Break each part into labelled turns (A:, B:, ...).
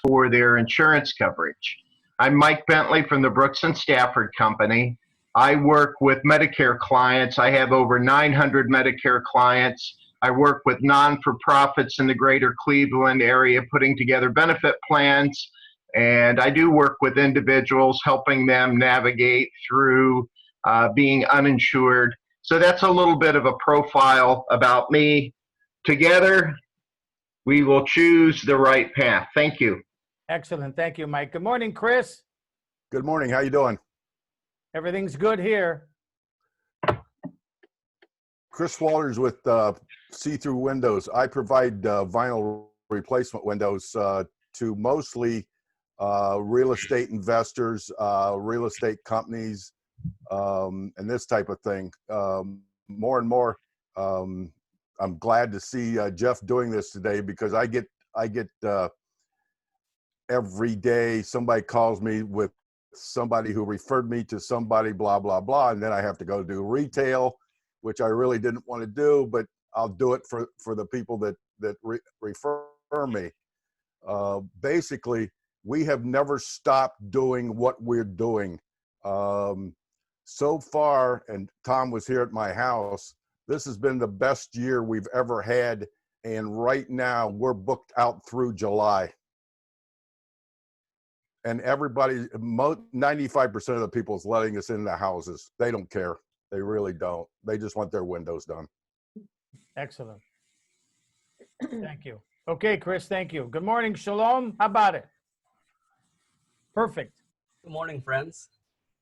A: for their insurance coverage. I'm Mike Bentley from the Brooks and Stafford Company. I work with Medicare clients. I have over 900 Medicare clients. I work with non-for-profits in the greater Cleveland area putting together benefit plans, and I do work with individuals helping them navigate through being uninsured. So that's a little bit of a profile about me. Together, we will choose the right path. Thank you.
B: Excellent. Thank you, Mike. Good morning, Chris.
C: Good morning. How you doing?
B: Everything's good here.
C: Chris Walters with see-through windows. I provide vinyl replacement windows to mostly real estate investors, real estate companies, and this type of thing. More and more, I'm glad to see Jeff doing this today, because I get every day somebody calls me with somebody who referred me to somebody, blah, blah, blah. And then I have to go do retail, which I really didn't want to do, but I'll do it for the people that refer me. Basically, we have never stopped doing what we're doing. So far, and Tom was here at my house, this has been the best year we've ever had. And right now we're booked out through July. And everybody, 95% of the people is letting us in the houses. They don't care. They really don't. They just want their windows done.
B: Excellent. Thank you. Okay, Chris, thank you. Good morning, Shalom. How about it? Perfect.
D: Good morning, friends.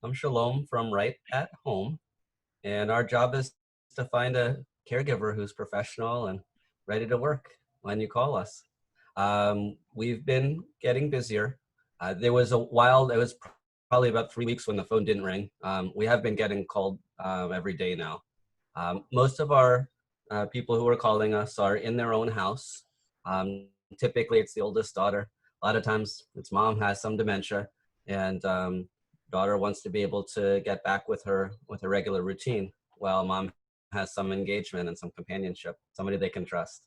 D: I'm Shalom from Right at Home, and our job is to find a caregiver who's professional and ready to work when you call us. We've been getting busier. There was a while, it was probably about 3 weeks when the phone didn't ring. We have been getting called every day now. Most of our people who are calling us are in their own house. Typically, it's the oldest daughter. A lot of times, its mom has some dementia, and daughter wants to be able to get back with her with a regular routine, while mom has some engagement and some companionship, somebody they can trust.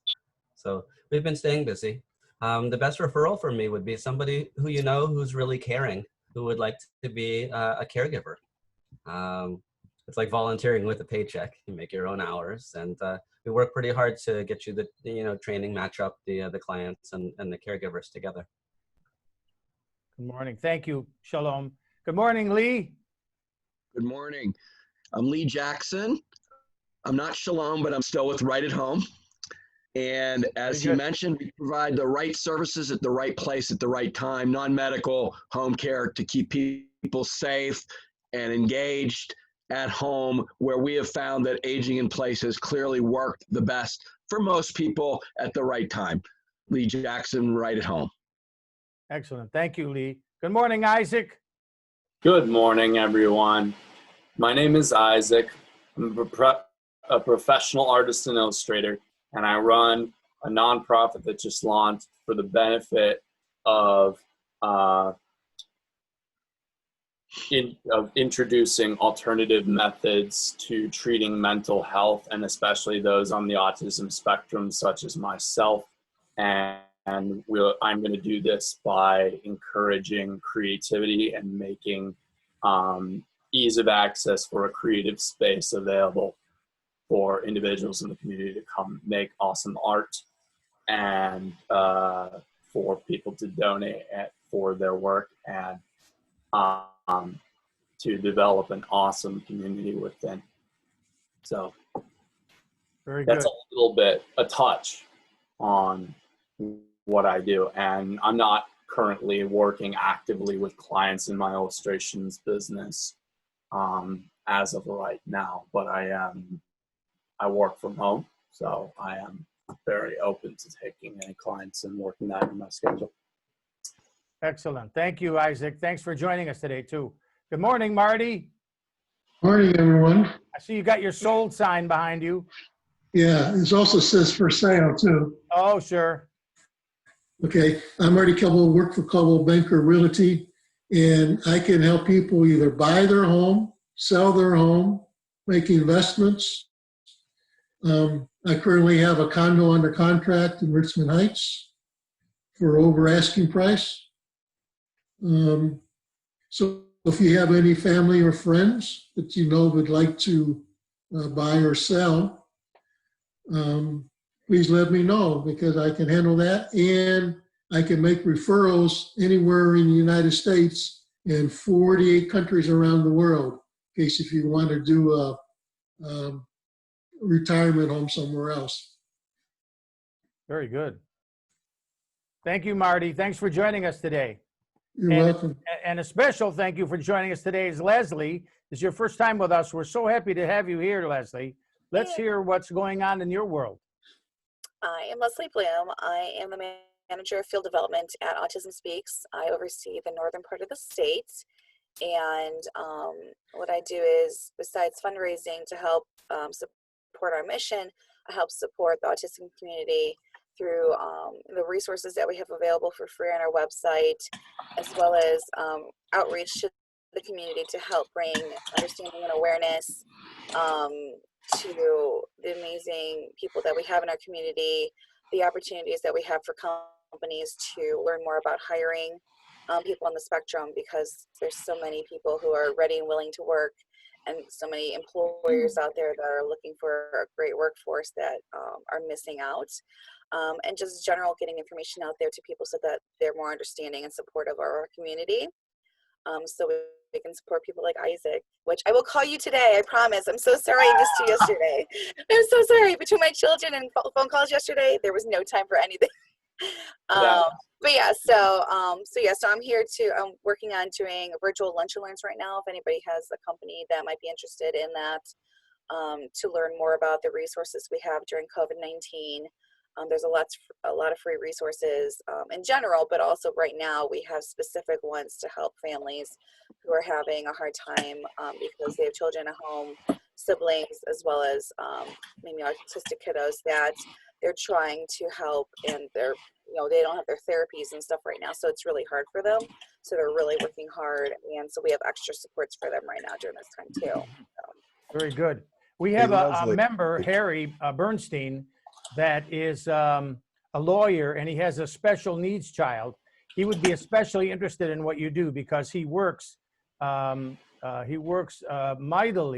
D: So we've been staying busy. The best referral for me would be somebody who you know who's really caring, who would like to be a caregiver. It's like volunteering with a paycheck. You make your own hours, and we work pretty hard to get you the training, match up the clients and the caregivers together.
B: Good morning. Thank you, Shalom. Good morning, Lee.
E: Good morning. I'm Lee Jackson. I'm not Shalom, but I'm still with Right at Home. And as he mentioned, we provide the right services at the right place at the right time, non-medical home care to keep people safe and engaged at home, where we have found that aging in place has clearly worked the best for most people at the right time. Lee Jackson, Right at Home.
B: Excellent. Thank you, Lee. Good morning, Isaac.
F: Good morning, everyone. My name is Isaac. I'm a professional artist and illustrator, and I run a nonprofit that just launched for the benefit of introducing alternative methods to treating mental health, and especially those on the autism spectrum, such as myself. And I'm going to do this by encouraging creativity and making ease of access for a creative space available for individuals in the community to come make awesome art, and for people to donate for their work, and to develop an awesome community within. So
B: very good.
F: That's a little bit, a touch on what I do. And I'm not currently working actively with clients in my illustrations business as of right now, but I work from home, so I am very open to taking any clients and working that in my schedule.
B: Excellent. Thank you, Isaac. Thanks for joining us today, too. Good morning, Marty.
G: Morning, everyone.
B: I see you got your sold sign behind you.
G: Yeah, it also says for sale, too.
B: Oh, sure.
G: Okay, I'm Marty Kelbo, work for Kelbo Banker Realty, and I can help people either buy their home, sell their home, make investments. I currently have a condo under contract in Richmond Heights for over asking price. So if you have any family or friends that you know would like to buy or sell, please let me know, because I can handle that, and I can make referrals anywhere in the United States and 48 countries around the world, in case if you want to do a retirement home somewhere else.
B: Very good. Thank you, Marty. Thanks for joining us today.
G: You're welcome.
B: And a special thank you for joining us today is Leslie. This is your first time with us. We're so happy to have you here, Leslie. Let's hear what's going on in your world.
H: I am Leslie Bloom. I am the manager of field development at Autism Speaks. I oversee the northern part of the state. And what I do is, besides fundraising to help support our mission, I help support the autism community through the resources that we have available for free on our website, as well as outreach to the community to help bring understanding and awareness to the amazing people that we have in our community, the opportunities that we have for companies to learn more about hiring people on the spectrum, because there's so many people who are ready and willing to work, and so many employers out there that are looking for a great workforce that are missing out. And just general getting information out there to people so that they're more understanding and supportive of our community. So we can support people like Isaac, which I will call you today, I promise. I'm so sorry I missed you yesterday. I'm so sorry. Between my children and phone calls yesterday, there was no time for anything. But yeah, so I'm here I'm working on doing virtual lunch and learns right now. If anybody has a company that might be interested in that, to learn more about the resources we have during COVID-19. There's a lot of free resources in general, but also right now we have specific ones to help families who are having a hard time because they have children at home, siblings, as well as maybe autistic kiddos that they're trying to help, and they don't have their therapies and stuff right now, so it's really hard for them. So they're really working hard, and so we have extra supports for them right now during this time too.
B: Very good. We have a member, Harry Bernstein, that is a lawyer, and he has a special needs child. He would be especially interested in what you do because he works mightily.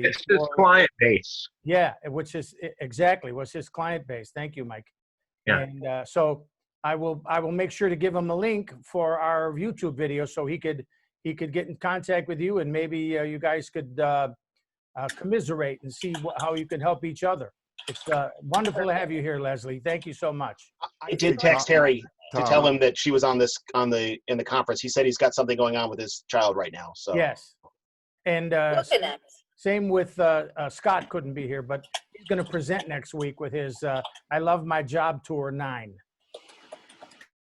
A: It's his client base.
B: Yeah, which is exactly what's his client base. Thank you, Mike.
A: Yeah.
B: And so I will make sure to give him a link for our YouTube video so he could get in contact with you, and maybe you guys could commiserate and see how you can help each other. It's wonderful to have you here, Leslie. Thank you so much.
I: I did text Harry to tell him that she was in the conference. He said he's got something going on with his child right now. So
B: yes, and same with Scott couldn't be here, but he's going to present next week with his I Love My Job Tour 9.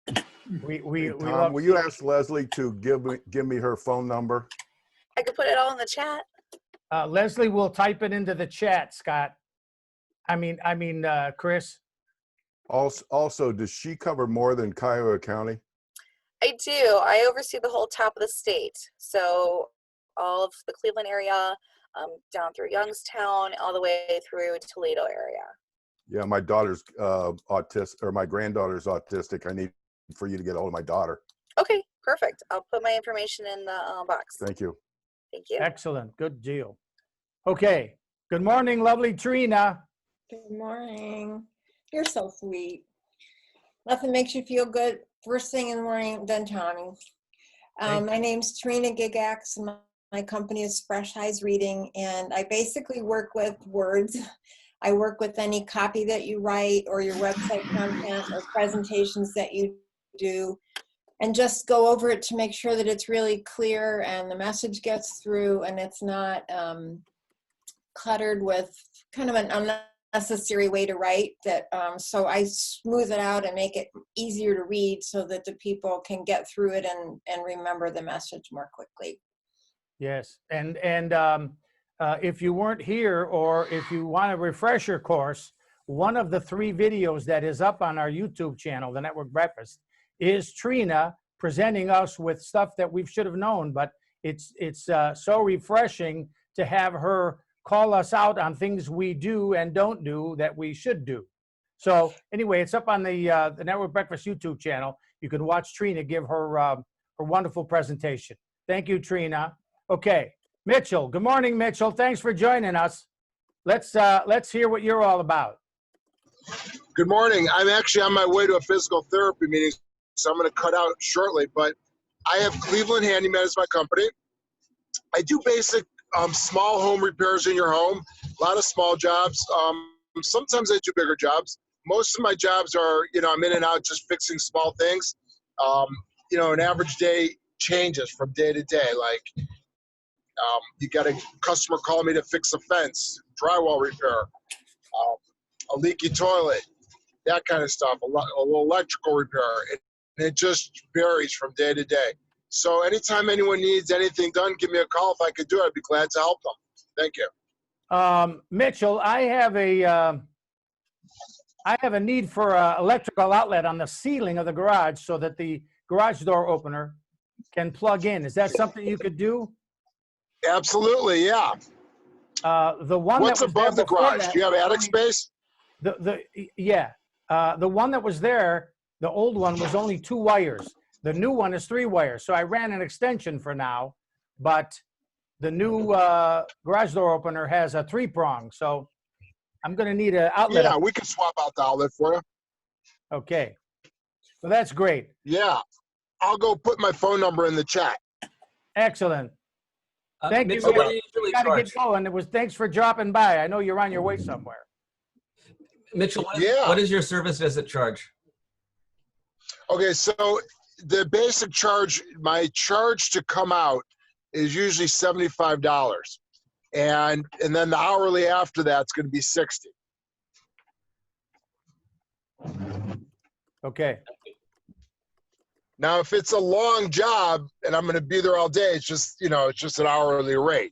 C: Tom, will you ask Leslie to give me her phone number?
H: I could put it all in the chat.
B: Leslie will type it into the chat, Scott. I mean, Chris.
C: Also, does she cover more than Cuyahoga County?
H: I do. I oversee the whole top of the state. So all of the Cleveland area, down through Youngstown, all the way through Toledo area.
C: Yeah, my daughter's autistic, or my granddaughter's autistic. I need for you to get a hold of my daughter.
H: Okay, perfect. I'll put my information in the box.
C: Thank you.
H: Thank you.
B: Excellent. Good deal. Okay. Good morning, lovely Trina.
J: Good morning. You're so sweet. Nothing makes you feel good first thing in the morning than Tommy. My name's Trina Gigax, and my company is Fresh Eyes Reading, and I basically work with words. I work with any copy that you write or your website content or presentations that you do, and just go over it to make sure that it's really clear and the message gets through and it's not cluttered with kind of an unnecessary way to write that. So I smooth it out and make it easier to read so that the people can get through it and remember the message more quickly.
B: Yes, and if you weren't here, or if you want a refresher course, one of the 3 videos that is up on our YouTube channel, The Network Breakfast, is Trina presenting us with stuff that we should have known, but it's so refreshing to have her call us out on things we do and don't do that we should do. So anyway, it's up on the Network Breakfast YouTube channel. you can watch Trina give her wonderful presentation. Thank you, Trina. Okay, Mitchell. Good morning, Mitchell. Thanks for joining us. Let's hear what you're all about.
K: Good morning. I'm actually on my way to a physical therapy meeting, so I'm going to cut out shortly. But I have Cleveland Handyman as my company. I do basic small home repairs in your home, a lot of small jobs. Sometimes I do bigger jobs. Most of my jobs are, I'm in and out just fixing small things. An average day changes from day to day. Like you got a customer call me to fix a fence, drywall repair, a leaky toilet, that kind of stuff, a little electrical repair. It just varies from day to day. So anytime anyone needs anything done, give me a call. If I could do it, I'd be glad to help them. Thank you.
B: Mitchell, I have a need for an electrical outlet on the ceiling of the garage so that the garage door opener can plug in. Is that something you could do?
K: Absolutely, yeah.
B: The one
K: What's
B: that was
K: above
B: there
K: the garage?
B: that,
K: Do you have attic space?
B: The one that was there, the old one was only 2 wires. The new one is 3 wires. So I ran an extension for now, but the new garage door opener has a 3-prong. So I'm going to need an outlet.
K: Yeah, we can swap out the outlet for you.
B: Okay. So that's great.
K: Yeah. I'll go put my phone number in the chat.
B: Excellent. Thank
D: Mitchell,
B: you.
D: what do you usually
B: Got to
D: charge?
B: get going. Thanks for dropping by. I know you're on your way somewhere.
D: Mitchell,
K: Yeah.
D: what is your service visit charge?
K: Okay, so the basic charge, my charge to come out is usually $75. And then the hourly after that's going to be $60.
B: Okay.
K: Now, if it's a long job and I'm going to be there all day, it's just, it's just an hourly rate.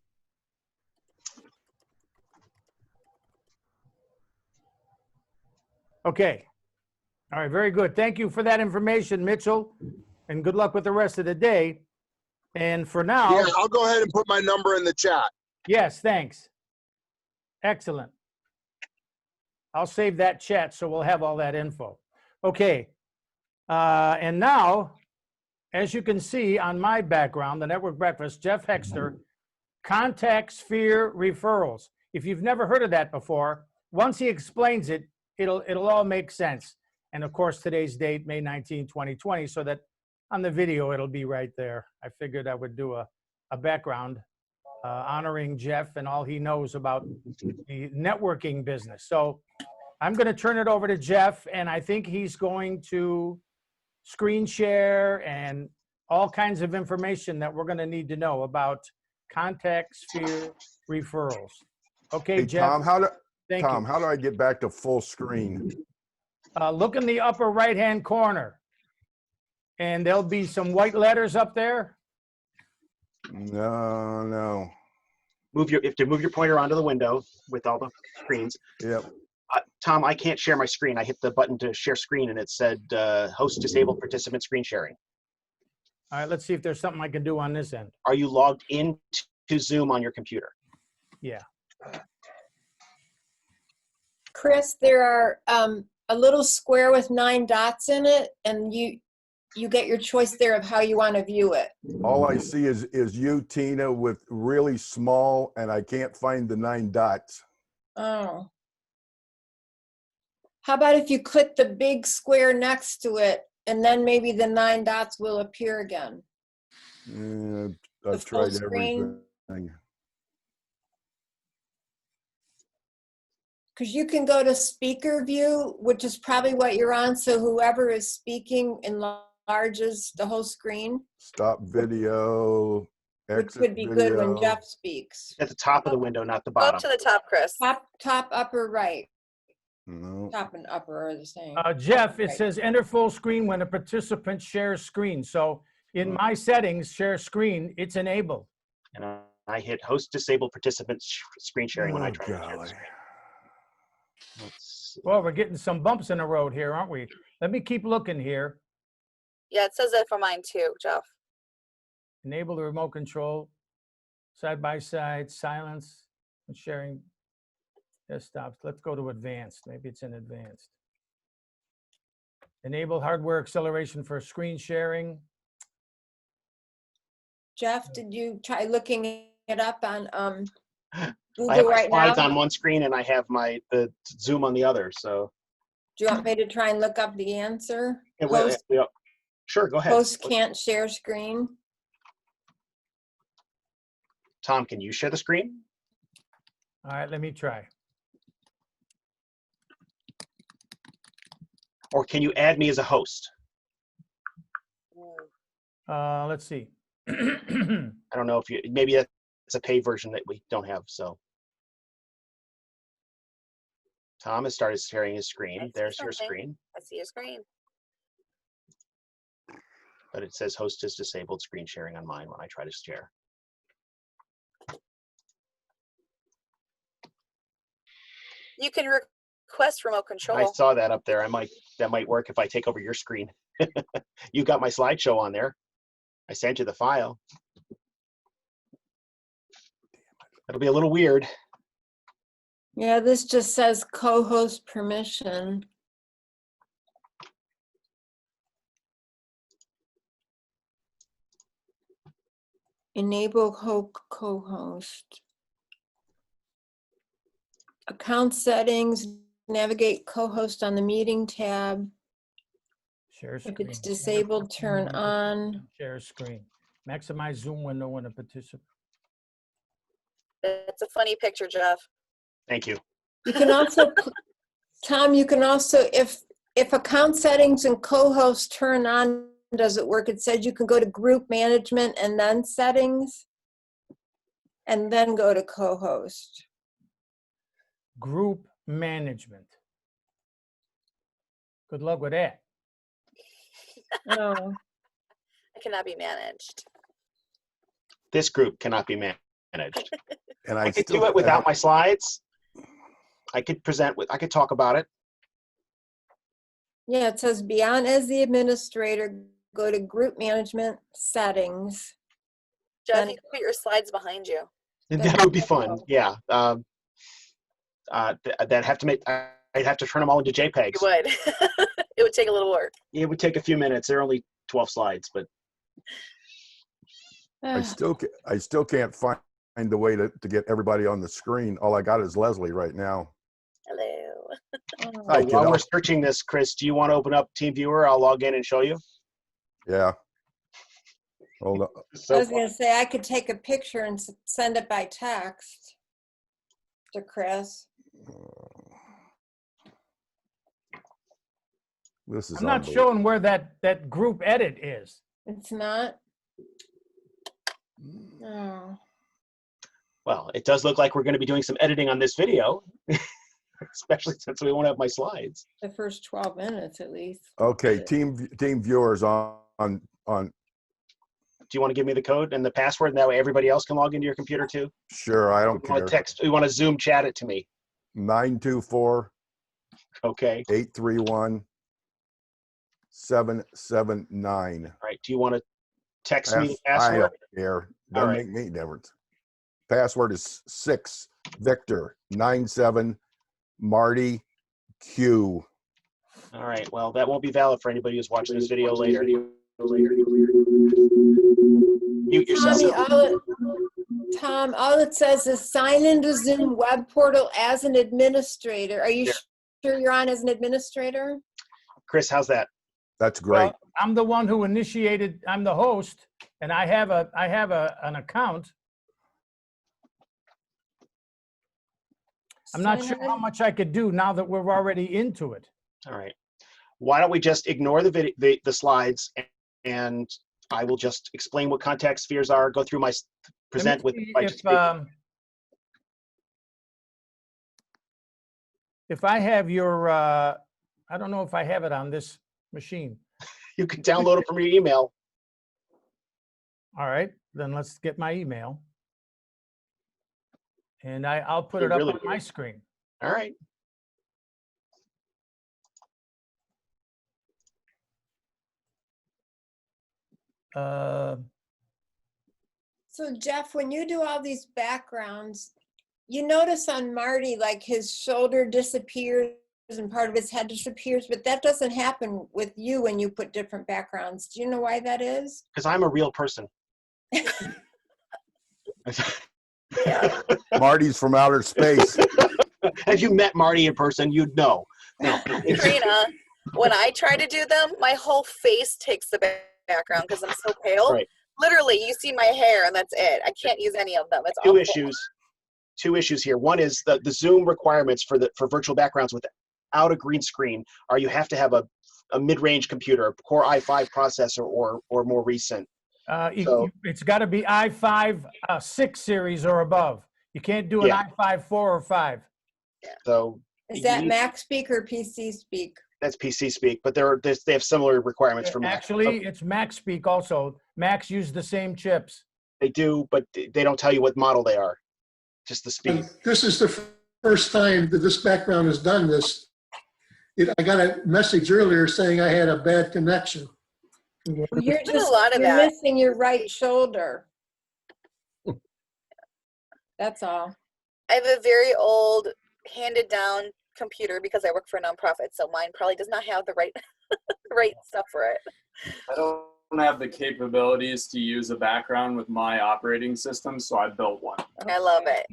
B: Okay. All right. Very good. Thank you for that information, Mitchell. And good luck with the rest of the day. And for now.
K: Yeah, I'll go ahead and put my number in the chat.
B: Yes, thanks. Excellent. I'll save that chat so we'll have all that info. Okay. And now, as you can see on my background, the Network Breakfast, Jeff Hexter, Contact Sphere Referrals. If you've never heard of that before, once he explains it, it'll all make sense. And of course, today's date, May 19, 2020, so that on the video, it'll be right there. I figured I would do a background honoring Jeff and all he knows about the networking business. So I'm going to turn it over to Jeff, and I think he's going to screen share and all kinds of information that we're going to need to know about Contact Sphere Referrals. Okay,
C: Hey,
B: Jeff.
C: Tom, how
B: you.
C: do I get back to full screen?
B: Look in the upper right-hand corner, and there'll be some white letters up there.
C: No.
I: You have to move your pointer onto the window with all the screens.
C: Yep.
I: Tom, I can't share my screen. I hit the button to share screen and it said host disabled participant screen sharing.
B: All right, let's see if there's something I can do on this end.
I: Are you logged into Zoom on your computer?
B: Yeah.
J: Chris, there are a little square with 9 dots in it, and you get your choice there of how you want to view it.
C: All I see is you, Tina, with really small, and I can't find the 9 dots.
J: Oh. How about if you click the big square next to it, and then maybe the 9 dots will appear again?
C: Yeah,
J: The
C: I've
J: full
C: tried
J: screen?
C: everything.
J: Because you can go to speaker view, which is probably what you're on, so whoever is speaking enlarges the whole screen.
C: Stop video.
J: Which would be good when Jeff speaks.
I: At the top of the window, not the
H: Go
I: bottom.
H: up to the top, Chris.
J: Top, upper right.
C: No.
J: Top and upper are the same.
B: Jeff, it
J: Right.
B: says enter full screen when a participant shares screen. So in my settings, share screen, it's enabled.
I: And I hit host disabled participant screen sharing when I
C: Oh,
I: try to share the
C: golly.
I: screen. Let's see.
B: Well, we're getting some bumps in the road here, aren't we? Let me keep looking here.
H: Yeah, it says that for mine too, Jeff.
B: Enable the remote control, side by side, silence, and sharing desktops. Let's go to advanced. Maybe it's in advanced. Enable hardware acceleration for screen sharing.
J: Jeff, did you try looking it up on
I: I have
J: Google
I: my
J: right
I: slides
J: now?
I: on one screen and I have the Zoom on the other. So
J: Do you want me to try and look up the answer?
I: yeah, yeah. Sure, go ahead.
J: Host can't share screen.
I: Tom, can you share the screen?
B: All right, let me try.
I: Or can you add me as a host?
B: Let's see.
I: I don't know if you, maybe it's a paid version that we don't have. So Tom has started sharing his screen. There's your screen.
H: I see your screen.
I: But it says host is disabled screen sharing on mine when I try to share.
H: You can request remote control.
I: I saw that up there. That might work if I take over your screen. You got my slideshow on there. I sent you the file. It'll be a little weird.
J: Yeah, this just says co-host permission. Enable co-host. Account settings, navigate co-host on the meeting tab.
B: Share
J: If
B: screen.
J: it's disabled, turn on.
B: Share screen. Maximize Zoom window when a participant.
H: It's a funny picture, Jeff.
I: Thank you.
J: You can also, Tom, you can also, if account settings and co-host turn on, does it work? It says you can go to group management and then settings, and then go to co-host.
B: Group management. Good luck with that.
J: Oh.
H: It cannot be managed.
I: This group cannot be managed.
C: And
I: I could do it without my slides. I could I could talk about it.
J: Yeah, it says beyond as the administrator, go to group management settings.
H: Jeff, you can put your slides behind you.
I: That would be fun. Yeah. That have to make. I'd have to turn them all into JPEGs.
H: You would. It would take a little work.
I: It would take a few minutes. They're only 12 slides, but
C: I still can't find the way to get everybody on the screen. All I got is Leslie right now.
H: Hello.
C: Hi,
I: while
C: kiddo.
I: we're searching this, Chris, do you want to open up TeamViewer? I'll log in and show you.
C: Yeah. Hold on.
J: I was going to say I could take a picture and send it by text to Chris.
C: This is
B: I'm not showing where that group edit is.
J: It's not? Oh.
I: Well, it does look like we're going to be doing some editing on this video, especially since we won't have my slides.
J: The first 12 minutes at least.
C: Okay, team viewers on.
I: Do you want to give me the code and the password, and that way everybody else can log into your computer too?
C: Sure, I don't care.
I: You want to Zoom chat it to me?
C: 924.
I: Okay.
C: 831. 779.
I: All right. Do you want to text me the password?
C: I don't care. Doesn't make me difference. Password is 6 Victor 97 Marty Q.
I: All right. Well, that won't be valid for anybody who's watching this video later. Mute yourself.
J: Tom, all it says is sign into Zoom web portal as an administrator. Are you sure you're on as an administrator?
I: Chris, how's that?
C: That's great.
B: Well, I'm the one who initiated. I'm the host, and I have an account. I'm not sure how much I could do now that we're already into it.
I: All right. Why don't we just ignore the slides, and I will just explain what context spheres are, go through my present with
B: if I have your I don't know if I have it on this machine.
I: You can download it from your email.
B: All right, then let's get my email. And I'll put it up on my screen.
I: All right.
J: So Jeff, when you do all these backgrounds, you notice on Marty, like his shoulder disappears and part of his head disappears, but that doesn't happen with you when you put different backgrounds. Do you know why that is?
I: Because I'm a real person.
H: Yeah.
C: Marty's from outer space.
I: If you met Marty in person, you'd know. No.
H: Trina, when I try to do them, my whole face takes the background because I'm so pale.
I: Right.
H: Literally, you see my hair and that's it. I can't use any of them. It's
I: Two
H: awful.
I: issues here. One is the Zoom requirements for virtual backgrounds without a green screen are you have to have a mid-range computer, a Core i5 processor or more recent.
B: It's got to be i5 6 series or above. You can't do an i5 4 or 5.
I: So
J: Is that Mac speak or PC speak?
I: That's PC speak, but they have similar requirements for Mac.
B: Actually, it's Mac speak also. Macs use the same chips.
I: They do, but they don't tell you what model they are. Just the speed.
G: This is the first time that this background has done this. I got a message earlier saying I had a bad connection.
J: You're
H: a lot of
J: you're
H: that.
J: missing your right shoulder. That's all.
H: I have a very old handed down computer because I work for a nonprofit, so mine probably does not have the right right stuff for it.
F: I don't have the capabilities to use a background with my operating system, so I built one.
H: I love it.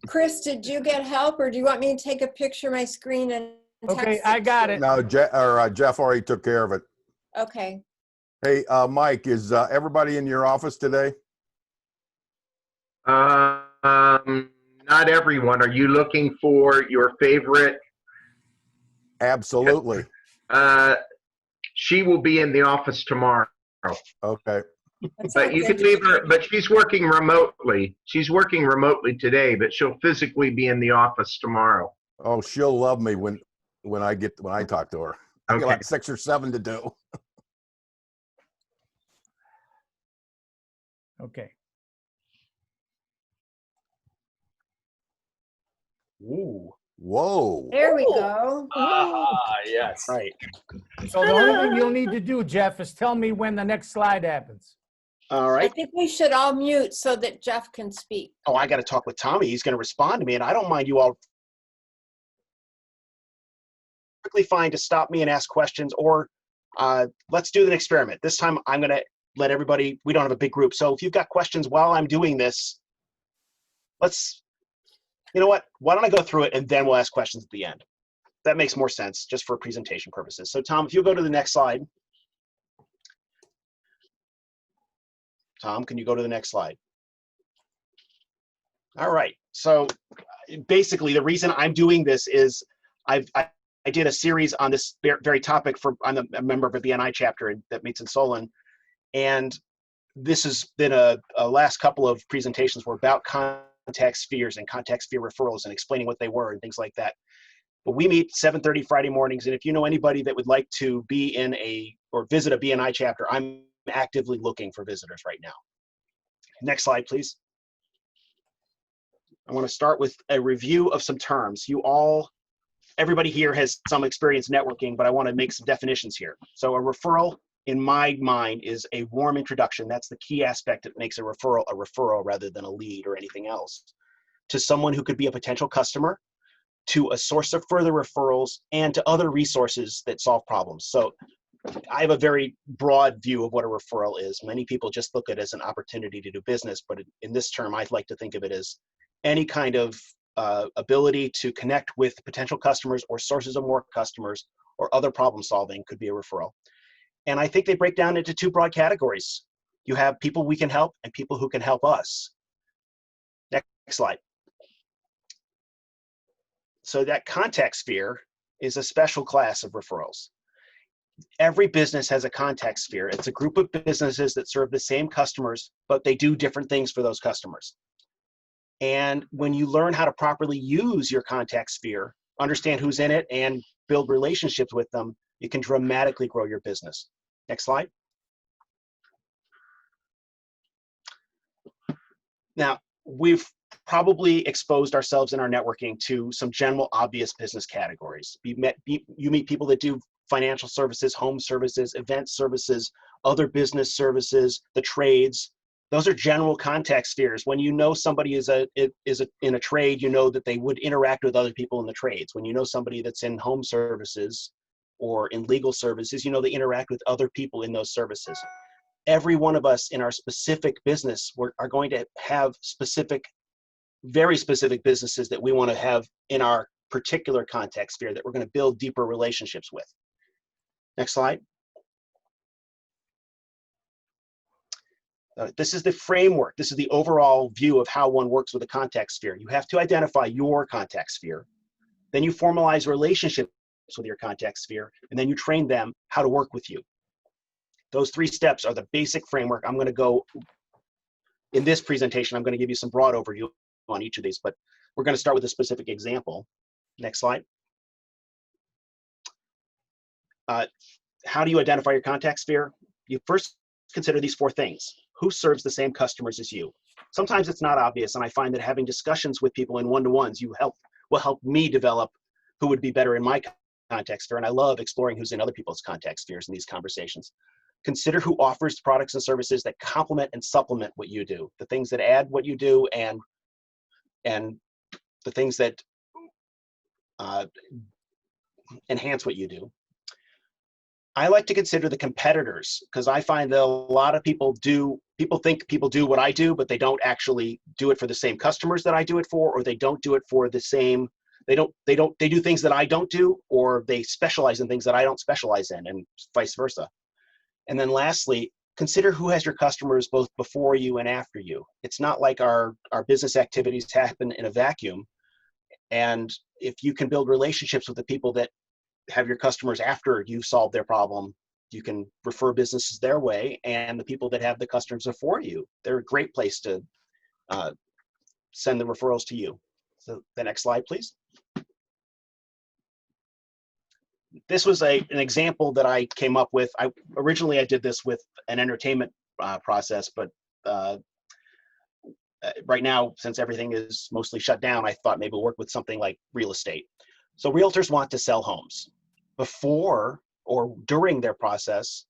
J: Chris, did you get help, or do you want me to take a picture of my screen and text
B: Okay, I got it.
C: No, Jeff already took care of it.
J: Okay.
C: Hey, Mike, is everybody in your office today?
A: Not everyone. Are you looking for your favorite?
C: Absolutely.
A: She will be in the office tomorrow.
C: Okay.
A: But you can leave her, but she's working remotely. She's working remotely today, but she'll physically be in the office tomorrow.
C: Oh, she'll love me when I talk to her. I got
A: Okay.
C: like 6 or 7 to do.
B: Okay.
I: Ooh.
C: Whoa.
J: There we
H: Ooh.
J: go.
F: Ah, yes.
I: Right.
B: So the only thing you'll need to do, Jeff, is tell me when the next slide happens.
I: All
J: I
I: right.
J: think we should all mute so that Jeff can speak.
I: Oh, I got to talk with Tommy. He's going to respond to me, and I don't mind you all perfectly fine to stop me and ask questions, or let's do an experiment. This time I'm going to let everybody, we don't have a big group, so if you've got questions while I'm doing this, you know what? Why don't I go through it and then we'll ask questions at the end. That makes more sense just for presentation purposes. So Tom, if you go to the next slide. Tom, can you go to the next slide? All right. So basically the reason I'm doing this is I did a series on this very topic I'm a member of a BNI chapter that meets in Solon. And this has been a last couple of presentations were about contact spheres and contact sphere referrals and explaining what they were and things like that. But we meet 7:30 Friday mornings, and if you know anybody that would like to be in or visit a BNI chapter, I'm actively looking for visitors right now. Next slide, please. I want to start with a review of some terms. Everybody here has some experience networking, but I want to make some definitions here. So a referral, in my mind, is a warm introduction. That's the key aspect that makes a referral rather than a lead or anything else, to someone who could be a potential customer, to a source of further referrals, and to other resources that solve problems. So I have a very broad view of what a referral is. Many people just look at it as an opportunity to do business, but in this term, I'd like to think of it as any kind of ability to connect with potential customers or sources of more customers or other problem solving could be a referral. And I think they break down into 2 broad categories. You have people we can help and people who can help us. Next slide. So that contact sphere is a special class of referrals. Every business has a contact sphere. It's a group of businesses that serve the same customers, but they do different things for those customers. And when you learn how to properly use your contact sphere, understand who's in it, and build relationships with them, you can dramatically grow your business. Next slide. Now, we've probably exposed ourselves in our networking to some general obvious business categories. You meet people that do financial services, home services, event services, other business services, the trades. Those are general contact spheres. When you know somebody is in a trade, you know that they would interact with other people in the trades. When you know somebody that's in home services or in legal services, you know they interact with other people in those services. Every one of us in our specific business are going to have specific, very specific businesses that we want to have in our particular contact sphere that we're going to build deeper relationships with. Next slide. This is the framework. This is the overall view of how one works with a contact sphere. You have to identify your contact sphere. Then you formalize relationships with your contact sphere, and then you train them how to work with you. Those 3 steps are the basic framework. I'm going to go, in this presentation, I'm going to give you some broad overview on each of these, but we're going to start with a specific example. Next slide. How do you identify your contact sphere? You first consider these 4 things. Who serves the same customers as you? Sometimes it's not obvious, and I find that having discussions with people in one-to-ones will help me develop who would be better in my contact sphere, and I love exploring who's in other people's contact spheres in these conversations. Consider who offers products and services that complement and supplement what you do, the things that add what you do and the things that enhance what you do. I like to consider the competitors, because I find that a lot of people think people do what I do, but they don't actually do it for the same customers that I do it for, or they don't do it for the same, they do things that I don't do, or they specialize in things that I don't specialize in, and vice versa. And then lastly, consider who has your customers both before you and after you. It's not like our business activities happen in a vacuum. And if you can build relationships with the people that have your customers after you've solved their problem, you can refer businesses their way, and the people that have the customers before you, they're a great place to send the referrals to you. So the next slide, please. This was an example that I came up with. Originally I did this with an entertainment process, but right now, since everything is mostly shut down, I thought maybe we'll work with something like real estate. So realtors want to sell homes. Before or during their process,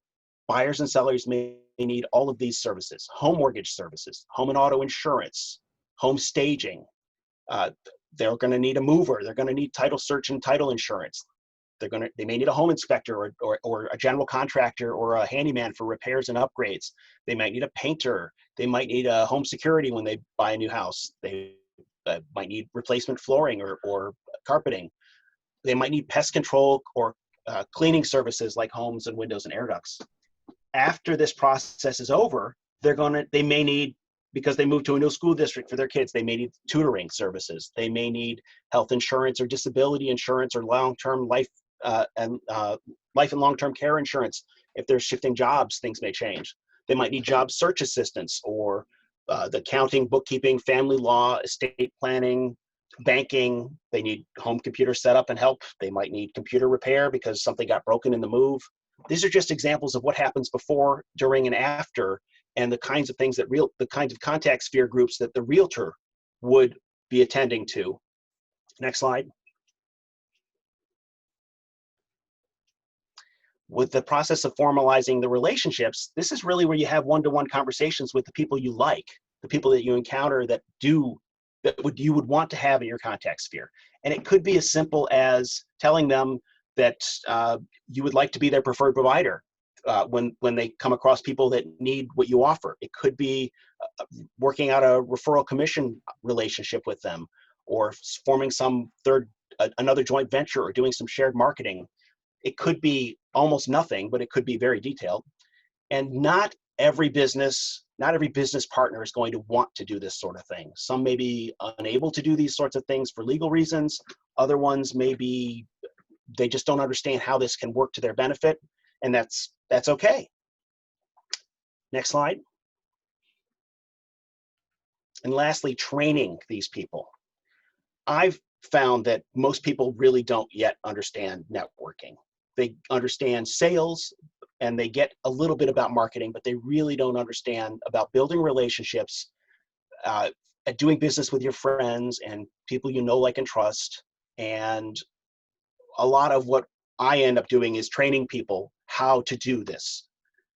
I: buyers and sellers may need all of these services: home mortgage services, home and auto insurance, home staging. They're going to need a mover. They're going to need title search and title insurance. They may need a home inspector or a general contractor or a handyman for repairs and upgrades. They might need a painter. They might need a home security when they buy a new house. They might need replacement flooring or carpeting. They might need pest control or cleaning services like homes and windows and air ducts. After this process is over, they may need, because they move to a new school district for their kids, they may need tutoring services. They may need health insurance or disability insurance or long-term life and long-term care insurance. If they're shifting jobs, things may change. They might need job search assistance or the accounting, bookkeeping, family law, estate planning, banking. They need home computer setup and help. They might need computer repair because something got broken in the move. These are just examples of what happens before, during, and after, and the kinds of things the kinds of contact sphere groups that the realtor would be attending to. Next slide. With the process of formalizing the relationships, this is really where you have one-to-one conversations with the people you like, the people that you encounter that you would want to have in your contact sphere. And it could be as simple as telling them that you would like to be their preferred provider when they come across people that need what you offer. It could be working out a referral commission relationship with them, or forming another joint venture, or doing some shared marketing. It could be almost nothing, but it could be very detailed. And not every business partner is going to want to do this sort of thing. Some may be unable to do these sorts of things for legal reasons. Other ones maybe they just don't understand how this can work to their benefit, and that's okay. Next slide. And lastly, training these people. I've found that most people really don't yet understand networking. They understand sales and they get a little bit about marketing, but they really don't understand about building relationships, doing business with your friends and people you know, like, and trust. And a lot of what I end up doing is training people how to do this.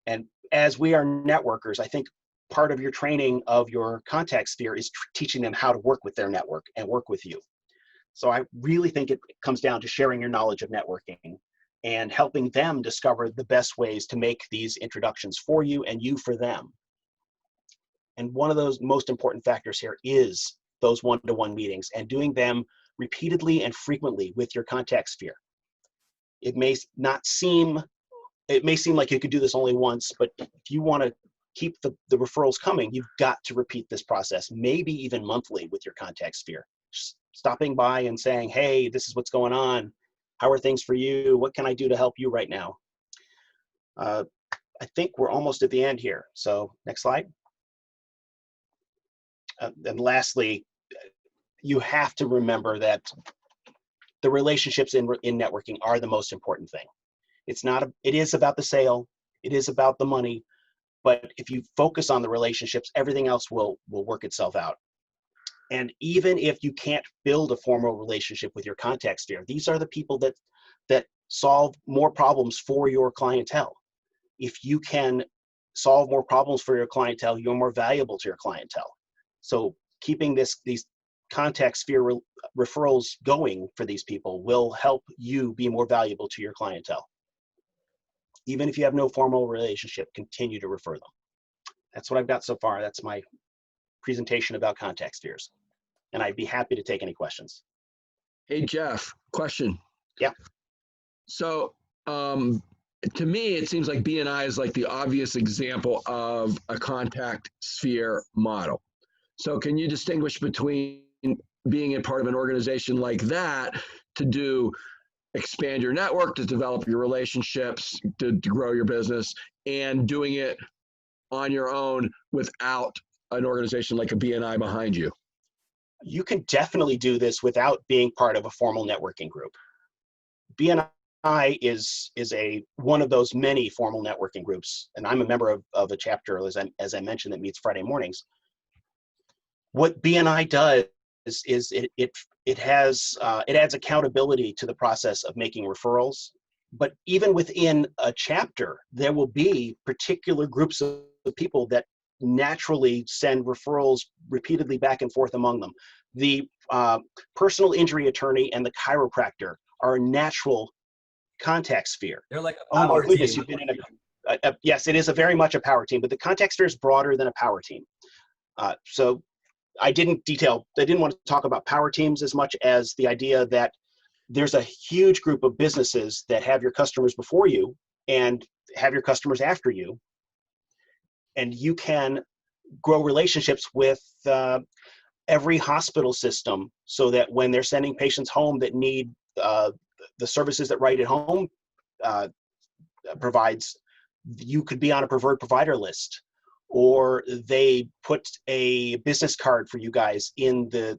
I: And as we are networkers, I think part of your training of your contact sphere is teaching them how to work with their network and work with you. So I really think it comes down to sharing your knowledge of networking and helping them discover the best ways to make these introductions for you and you for them. And one of those most important factors here is those one-to-one meetings and doing them repeatedly and frequently with your contact sphere. It may seem like you could do this only once, but if you want to keep the referrals coming, you've got to repeat this process, maybe even monthly with your contact sphere. Just stopping by and saying, hey, this is what's going on. How are things for you? What can I do to help you right now? I think we're almost at the end here. So next slide. And lastly, you have to remember that the relationships in networking are the most important thing. It is about the sale. It is about the money. But if you focus on the relationships, everything else will work itself out. And even if you can't build a formal relationship with your contact sphere, these are the people that solve more problems for your clientele. If you can solve more problems for your clientele, you're more valuable to your clientele. So keeping these contact sphere referrals going for these people will help you be more valuable to your clientele. Even if you have no formal relationship, continue to refer them. That's what I've got so far. That's my presentation about contact spheres. And I'd be happy to take any questions.
E: Hey, Jeff, question.
I: Yeah.
E: So to me, it seems like BNI is like the obvious example of a contact sphere model. So can you distinguish between being a part of an organization like that to expand your network, to develop your relationships, to grow your business, and doing it on your own without an organization like a BNI behind you?
I: You can definitely do this without being part of a formal networking group. BNI is one of those many formal networking groups, and I'm a member of a chapter, as I mentioned, that meets Friday mornings. What BNI does is it adds accountability to the process of making referrals. But even within a chapter, there will be particular groups of people that naturally send referrals repeatedly back and forth among them. The personal injury attorney and the chiropractor are a natural contact sphere.
D: They're like a
I: Oh
D: power
I: my goodness,
D: team.
I: you've been in yes, it is very much a power team, but the contact sphere is broader than a power team. So I didn't want to talk about power teams as much as the idea that there's a huge group of businesses that have your customers before you and have your customers after you. And you can grow relationships with every hospital system so that when they're sending patients home that need the services that Right at Home provides, you could be on a preferred provider list, or they put a business card for you guys in the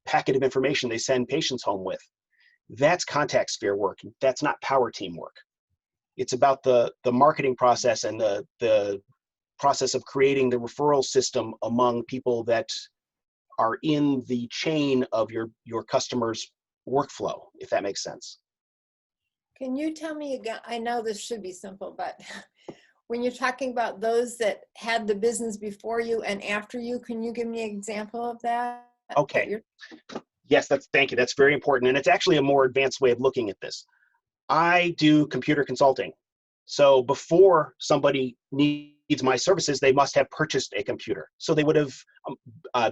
I: packet of information they send patients home with. That's contact sphere work. That's not power team work. It's about the marketing process and the process of creating the referral system among people that are in the chain of your customer's workflow, if that makes sense.
J: Can you tell me again, I know this should be simple, but when you're talking about those that had the business before you and after you, can you give me an example of that?
I: Okay. Yes, thank you. That's very important. And it's actually a more advanced way of looking at this. I do computer consulting. So before somebody needs my services, they must have purchased a computer. So they would have,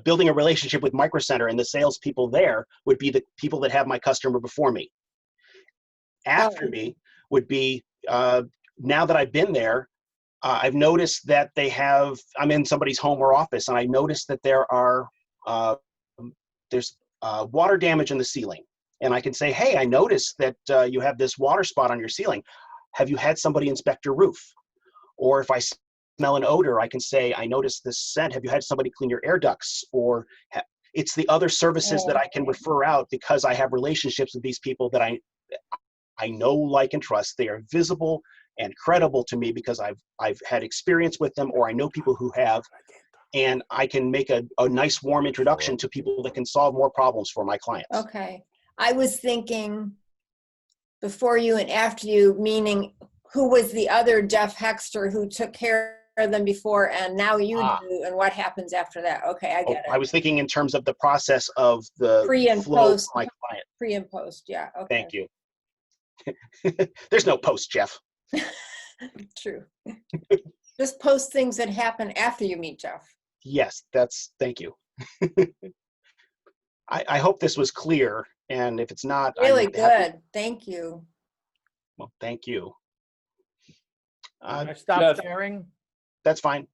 I: building a relationship with Micro Center, and the salespeople there would be the people that have my customer before me. After me would be, now that I've been there, I've noticed that I'm in somebody's home or office, and I noticed that there's water damage in the ceiling. And I can say, hey, I noticed that you have this water spot on your ceiling. Have you had somebody inspect your roof? Or if I smell an odor, I can say, I noticed this scent. Have you had somebody clean your air ducts? Or it's the other services that I can refer out because I have relationships with these people that I know, like, and trust. They are visible and credible to me because I've had experience with them, or I know people who have, and I can make a nice warm introduction to people that can solve more problems for my clients.
J: Okay. I was thinking before you and after you, meaning who was the other Jeff Hexter who took care than before, and now you
I: Ah.
J: do, and what happens after that. Okay, I
I: Oh,
J: get
I: I
J: it.
I: was thinking in terms of the process of the
J: Pre and
I: flow
J: post.
I: for my client.
J: Pre and post, yeah, okay.
I: Thank you. There's no post, Jeff.
J: True. Just post things that happen after you meet Jeff.
I: Yes, thank you. I hope this was clear, and if it's not,
J: Really
I: I'm happy.
J: good. Thank you.
I: Well, thank you.
B: I stop
F: Jeff.
B: sharing.
I: That's fine.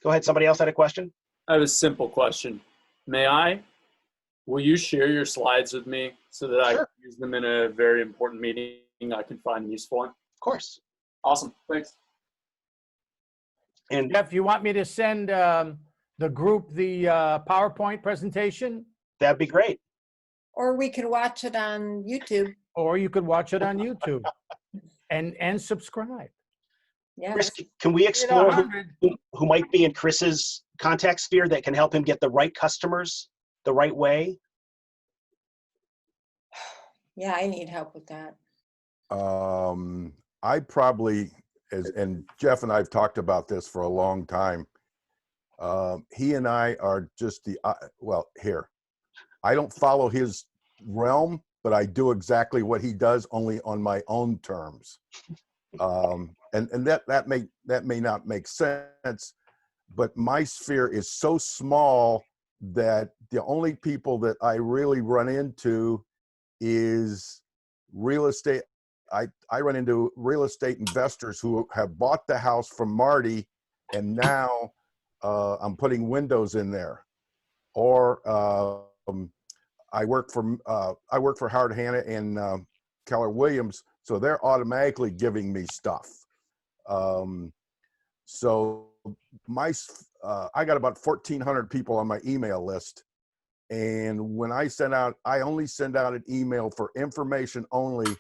I: Go ahead. Somebody else had a question?
F: I have a simple question. Will you share your slides with me so that I can
I: Sure.
F: use them in a very important meeting I can find useful in?
I: Of course.
F: Awesome. Thanks.
I: And
B: Jeff, you want me to send the group the PowerPoint presentation?
I: that'd be great.
J: Or we could watch it on YouTube.
B: Or you could watch it on YouTube and subscribe.
I: Chris,
J: Yes.
I: can we explore
B: 100.
I: who might be in Chris's contact sphere that can help him get the right customers the right way?
J: Yeah, I need help with that.
C: I probably, and Jeff and I've talked about this for a long time. He and I are just here. I don't follow his realm, but I do exactly what he does, only on my own terms. And that may not make sense, but my sphere is so small that the only people that I really run into is real estate. I run into real estate investors who have bought the house from Marty, and now I'm putting windows in there. Or I work for Howard Hanna and Keller Williams, so they're automatically giving me stuff. So I got about 1,400 people on my email list. And when I only send out an email for information only.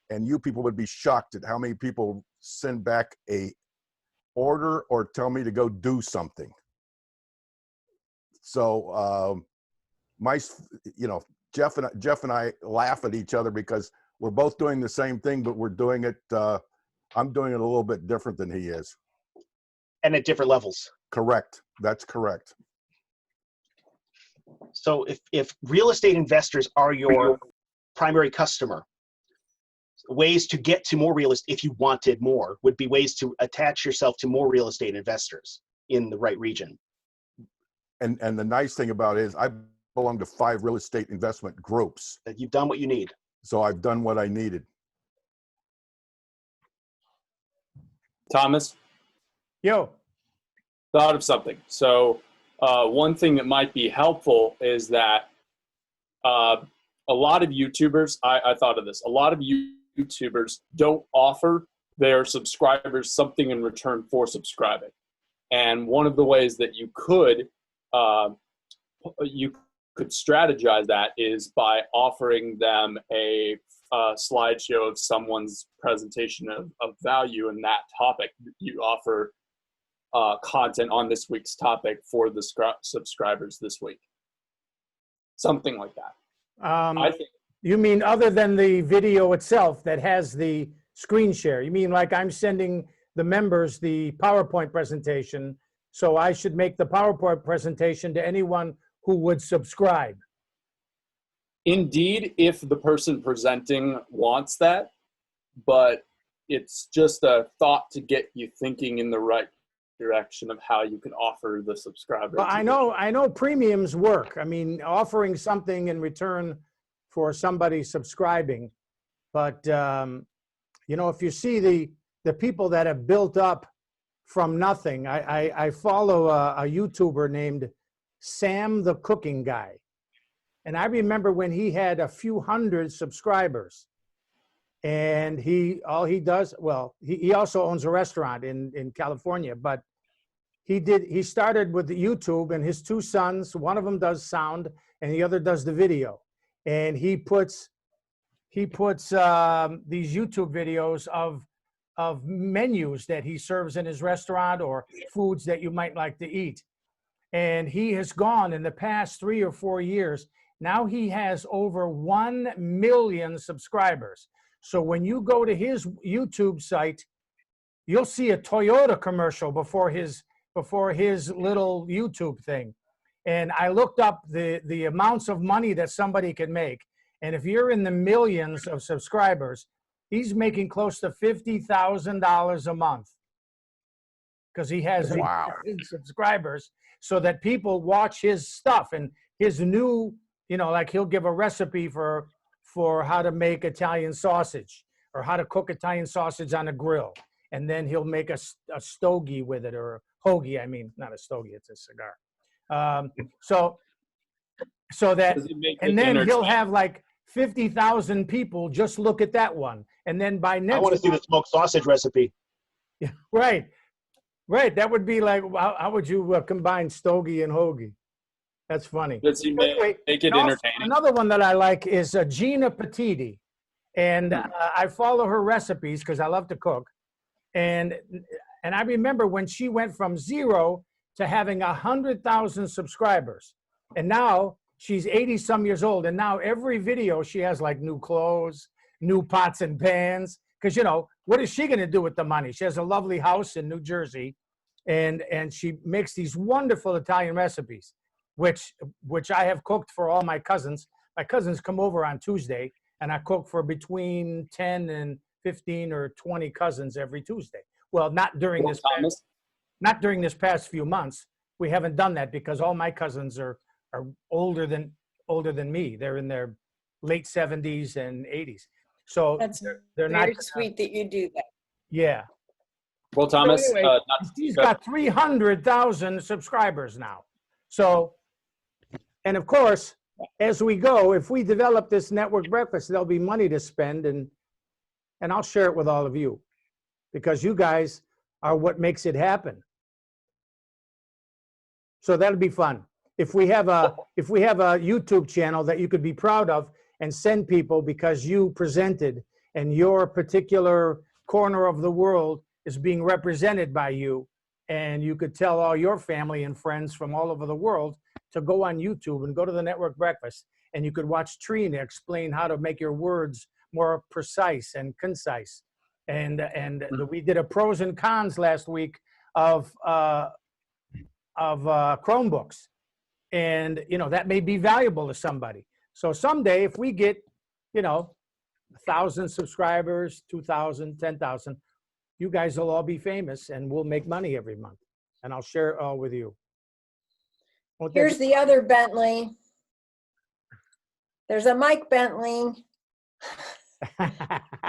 C: And you people would be shocked at how many people send back a order or tell me to go do something. So Jeff and I laugh at each other because we're both doing the same thing, but we're doing it. I'm doing it a little bit different than he is.
I: And at different levels.
C: Correct. That's correct.
I: So if real estate investors are your primary customer, ways to get to more real estate, if you wanted more, would be ways to attach yourself to more real estate investors in the right region.
C: And the nice thing about it is I belong to 5 real estate investment groups.
I: That you've done what you need.
C: So I've done what I needed.
F: Thomas?
B: Yo.
F: Thought of something. So one thing that might be helpful is that a lot of YouTubers, I thought of this, a lot of YouTubers don't offer their subscribers something in return for subscribing. And one of the ways that you could strategize that is by offering them a slideshow of someone's presentation of value in that topic. You offer content on this week's topic for the subscribers this week. Something like that. I think.
B: You mean other than the video itself that has the screen share? You mean like I'm sending the members the PowerPoint presentation, so I should make the PowerPoint presentation to anyone who would subscribe?
F: Indeed, if the person presenting wants that, but it's just a thought to get you thinking in the right direction of how you can offer the subscriber.
B: Well, I know premiums work. I mean, offering something in return for somebody subscribing, but if you see the people that have built up from nothing, I follow a YouTuber named Sam the Cooking Guy, and I remember when he had a few hundred subscribers, and he also owns a restaurant in California, but he started with the YouTube, and his 2 sons, one of them does sound and the other does the video. And he puts these YouTube videos of menus that he serves in his restaurant or foods that you might like to eat. And he has gone in the past 3 or 4 years. Now he has over 1 million subscribers. So when you go to his YouTube site, you'll see a Toyota commercial before his little YouTube thing. And I looked up the amounts of money that somebody can make. And if you're in the millions of subscribers, he's making close to $50,000 a month because he has
C: Wow.
B: subscribers, so that people watch his stuff and his new, like he'll give a recipe for how to make Italian sausage or how to cook Italian sausage on a grill. And then he'll make a stogie with it, or a hoagie. I mean, not a stogie, it's a cigar. So that, and then he'll have like 50,000 people just look at that one. And then by next,
I: I want to see the smoked sausage recipe.
B: Yeah, right. That would be like, how would you combine stogie and hoagie? That's funny.
F: Does he make it entertaining?
B: Another one that I like is Gina Petiti. And I follow her recipes because I love to cook. And I remember when she went from 0 to having 100,000 subscribers. And now she's 80 some years old. And now every video she has like new clothes, new pots and pans. Because, what is she going to do with the money? She has a lovely house in New Jersey. And she makes these wonderful Italian recipes, which I have cooked for all my cousins. My cousins come over on Tuesday, and I cook for between 10 and 15 or 20 cousins every Tuesday. Well, not during this past few months. We haven't done that because all my cousins are older than me. They're in their late 70s and 80s. So
J: That's
B: they're not
J: very sweet that you do that.
B: Yeah.
F: Well, Thomas,
B: So anyway, he's got 300,000 subscribers now. So, and of course, as we go, if we develop this network breakfast, there'll be money to spend, and I'll share it with all of you, because you guys are what makes it happen. So that'll be fun. If we have a YouTube channel that you could be proud of and send people because you presented and your particular corner of the world is being represented by you, and you could tell all your family and friends from all over the world to go on YouTube and go to the Network Breakfast, and you could watch Trina explain how to make your words more precise and concise. And we did a pros and cons last week of Chromebooks, and that may be valuable to somebody. So someday, if we get 1,000 subscribers, 2,000, 10,000, you guys will all be famous, and we'll make money every month, and I'll share it all with you.
J: Here's the other Bentley. There's a Mike Bentley.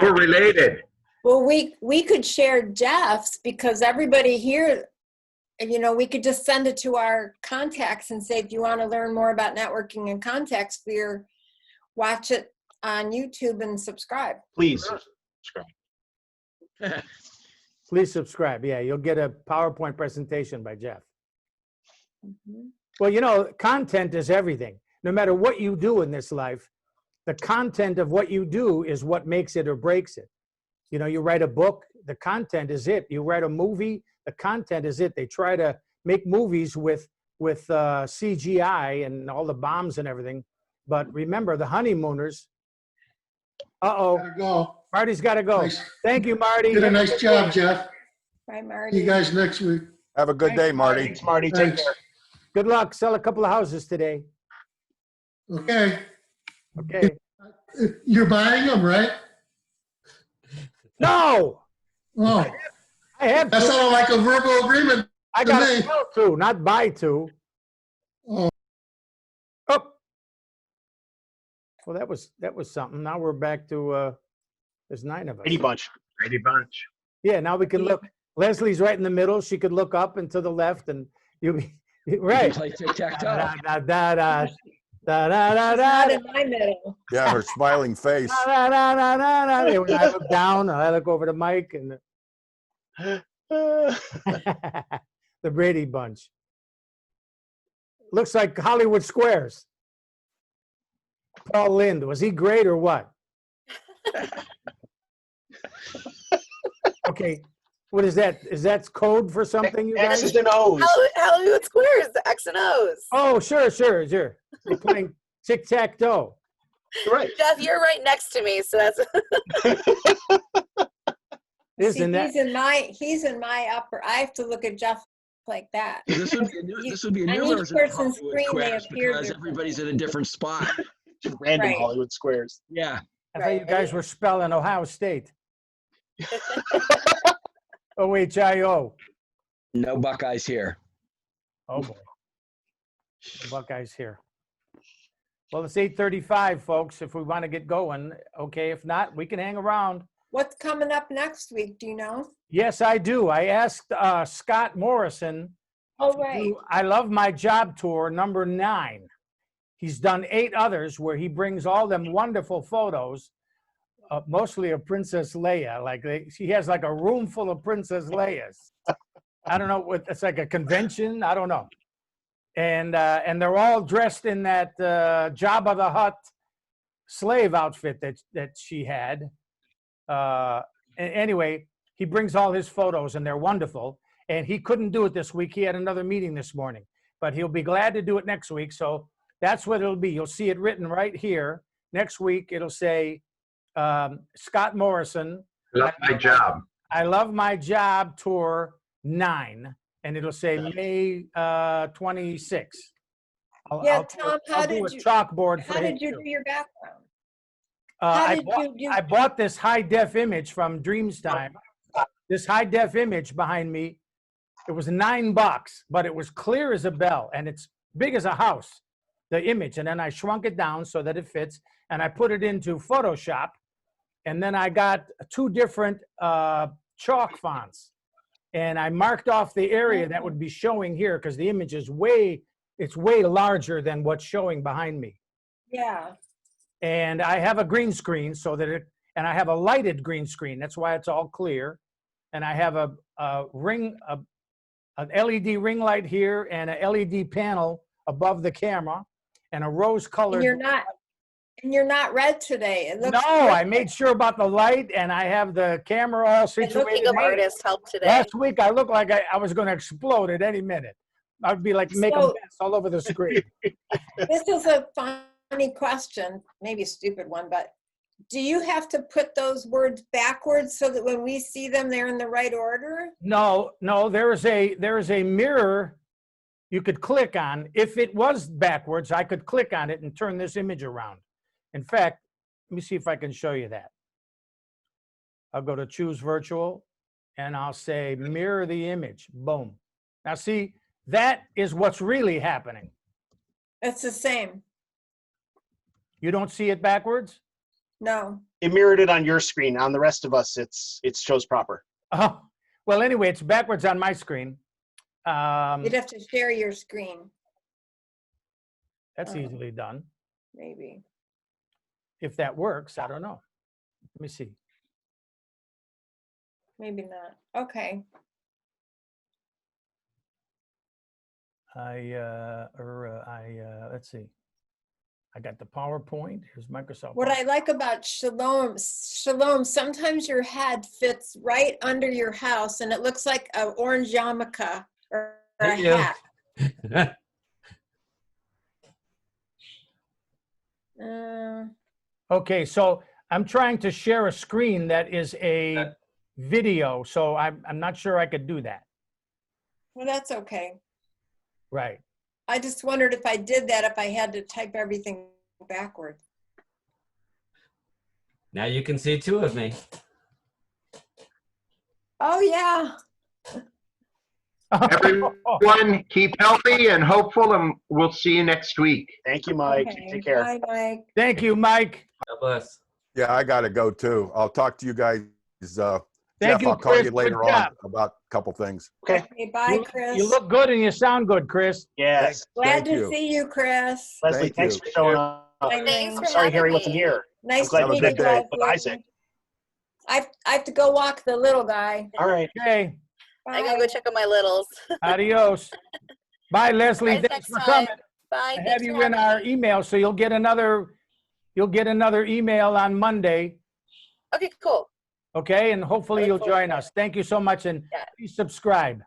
A: We're related.
J: Well, we could share Jeff's, because everybody here, we could just send it to our contacts and say, if you want to learn more about networking and contact sphere, watch it on YouTube and subscribe.
I: Please subscribe.
B: Please subscribe. Yeah, you'll get a PowerPoint presentation by Jeff.
J: Mm-hmm.
B: Well, content is everything. No matter what you do in this life, the content of what you do is what makes it or breaks it. You write a book, the content is it. You write a movie, the content is it. They try to make movies with CGI and all the bombs and everything. But remember, the honeymooners.
G: Gotta go.
B: Marty's got to go.
G: Nice.
B: Thank you, Marty.
G: Did a nice job, Jeff.
J: Bye, Marty.
G: See you guys next week.
C: Have a good day, Marty.
I: Thanks, Marty. Take
G: Thanks.
I: care.
B: Good luck. Sell a couple of houses today.
G: Okay.
B: Okay.
G: You're buying them, right?
B: No,
G: Oh,
B: I have
G: that
B: to.
G: sounded like a verbal agreement
B: I
G: to
B: got
G: me.
B: to sell two, not buy two.
G: Oh.
B: Oh. Well, that was something. Now we're back to there's 9 of us.
I: Brady Bunch.
A: Brady Bunch.
B: Yeah, now we can look. Leslie's right in the middle. She could look up and to the left, and you'll be right.
E: Play tic-tac-toe.
B: Da, da, da, da, da, da, da,
J: Not
B: da,
J: in my middle.
C: Yeah, her smiling face.
B: da, da, da, da, da. And when I look down, I look over to Mike and the Brady Bunch. Looks like Hollywood Squares. Paul Lind, was he great or what? Okay, what is that? Is that code for something, you guys?
I: X's and O's.
H: Hollywood Squares, the X and O's.
B: Oh, sure. They're playing tic-tac-toe.
I: Right.
H: Jeff, you're right next to me, so that's.
B: Isn't that?
J: He's in my upper. I have to look at Jeff like that.
E: This would be a
J: On
E: new
J: each
E: version of
J: person's
E: Hollywood
J: screen, they
E: Squares
J: appear
E: because
J: different.
E: everybody's in a different spot.
I: Random
J: Right.
I: Hollywood squares.
E: Yeah.
B: I thought you guys were spelling Ohio State. OHIO.
E: No Buckeyes here.
B: Oh boy. The Buckeyes here. Well, it's 8:35, folks. If we want to get going, okay. If not, we can hang around.
J: What's coming up next week? Do you know?
B: Yes, I do. I asked Scott Morrison.
J: Oh, right.
B: Do I Love My Job Tour number 9. He's done 8 others where he brings all them wonderful photos, mostly of Princess Leia. Like she has like a room full of Princess Leias. I don't know what it's like, a convention. I don't know. And they're all dressed in that Jabba the Hutt slave outfit that she had. Anyway, he brings all his photos and they're wonderful. And he couldn't do it this week. He had another meeting this morning, but he'll be glad to do it next week. So that's what it'll be. You'll see it written right here. Next week, it'll say Scott Morrison.
A: Love my job.
B: I Love My Job Tour 9. And it'll say May 26th.
J: Yeah, Tom,
B: I'll do a chalkboard for
J: how
B: him
J: did you
B: too.
J: do your background?
B: I bought this high def image from Dreamstime. This high def image behind me, it was $9, but it was clear as a bell and it's big as a house, the image. And then I shrunk it down so that it fits and I put it into Photoshop. And then I got 2 different chalk fonts and I marked off the area that would be showing here because the image is way larger than what's showing behind me.
J: Yeah.
B: And I have a green screen so that and I have a lighted green screen. That's why it's all clear. And I have an LED ring light here and a LED panel above the camera and a rose colored.
J: And you're not red today. It looks
B: No,
J: good.
B: I made sure about the light and I have the camera all situated.
H: Looking of artist help today.
B: Last week I looked like I was going to explode at any minute. I'd be like making a mess all over the screen.
J: This is a funny question, maybe a stupid one, but do you have to put those words backwards so that when we see them, they're in the right order?
B: No, there is a mirror you could click on. If it was backwards, I could click on it and turn this image around. In fact, let me see if I can show you that. I'll go to choose virtual and I'll say mirror the image. Boom. Now see, that is what's really happening.
J: It's the same.
B: You don't see it backwards?
J: No.
I: It mirrored it on your screen. On the rest of us, it shows proper.
B: Oh, well, anyway, it's backwards on my screen.
J: You'd have to share your screen.
B: That's easily done.
J: Maybe.
B: If that works, I don't know. Let me see.
J: Maybe not. Okay.
B: Let's see. I got the PowerPoint. Here's Microsoft.
J: What I like about Shalom, sometimes your head fits right under your house and it looks like an orange yarmulke or a hat.
B: Okay, so I'm trying to share a screen that is a video, so I'm not sure I could do that.
J: Well, that's okay.
B: Right.
J: I just wondered if I did that, if I had to type everything backward.
D: Now you can see 2 of me.
J: Oh, yeah.
A: Everyone, keep healthy and hopeful, and we'll see you next week.
I: Thank you, Mike.
J: Okay.
I: Take care.
J: Bye, Mike.
B: Thank you, Mike.
D: God bless.
C: Yeah, I got to go too. I'll talk to you guys.
B: Thank
C: Jeff,
B: you,
C: I'll call
B: Chris.
C: you later
B: Good
C: on
B: job.
C: about a couple things.
I: Okay.
J: Okay, bye, Chris.
B: You look good and you sound good, Chris.
I: Yes.
J: Glad
C: Thank
J: to
C: you.
J: see you, Chris.
I: Leslie,
C: Thank
I: thanks
C: you.
I: for showing up.
H: Thanks for
I: Sorry
H: having
I: Harry
H: me.
I: wasn't here.
J: Nice
I: glad
J: to
C: you
J: meet
C: did
J: you,
C: that.
I: With
J: Leslie.
I: Isaac.
J: I have to go walk the little guy.
I: All right.
B: Okay.
H: I gotta go check on my littles.
B: Adios. Bye, Leslie.
H: Guys,
B: Thanks
H: next
B: for
H: time.
B: coming.
H: Bye.
B: I have
H: Thanks
B: you
H: for
B: in
H: having
B: our
H: me.
B: email, so you'll get another email on Monday.
H: Okay, cool.
B: Okay, and hopefully
H: I
B: you'll
H: look forward
B: join
H: to
B: us. Thank you so much, and
H: Yeah.
B: please subscribe.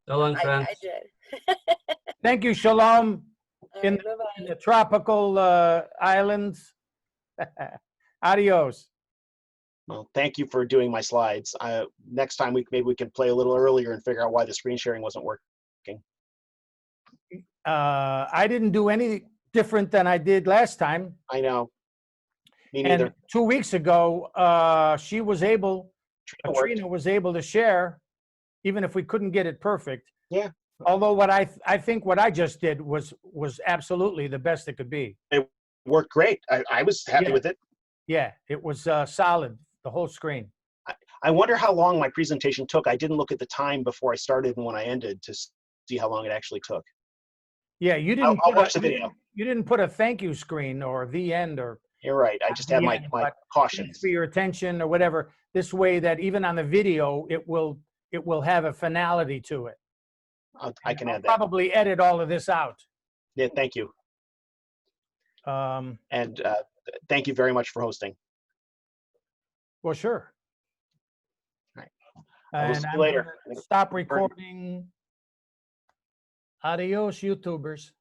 D: So long, friends.
H: I did.
B: Thank you, Shalom,
H: All
B: in
H: right, bye-bye.
B: the tropical islands. Adios.
I: Well, thank you for doing my slides. Next time maybe we can play a little earlier and figure out why the screen sharing wasn't working.
B: I didn't do any different than I did last time.
I: I know. Me
B: And
I: neither.
B: 2 weeks ago, she was able, Trina was able to share, even if we couldn't get it perfect.
I: Yeah.
B: Although what I think what I just did was absolutely the best it could be.
I: It worked great. I was happy with it.
B: Yeah, it was solid, the whole screen.
I: I wonder how long my presentation took. I didn't look at the time before I started and when I ended to see how long it actually took.
B: Yeah, you didn't.
I: I'll watch the video.
B: You didn't put a thank you screen or the end or.
I: You're right. I just have my cautions.
B: Thanks for your attention or whatever. This way that even on the video, it will have a finality to it.
I: I can add that.
B: Probably edit all of this out.
I: Yeah, thank you. And thank you very much for hosting.
B: Well, sure.
I: All right.
B: And
I: see you
B: I'm
I: later.
B: gonna stop recording. Adios, YouTubers.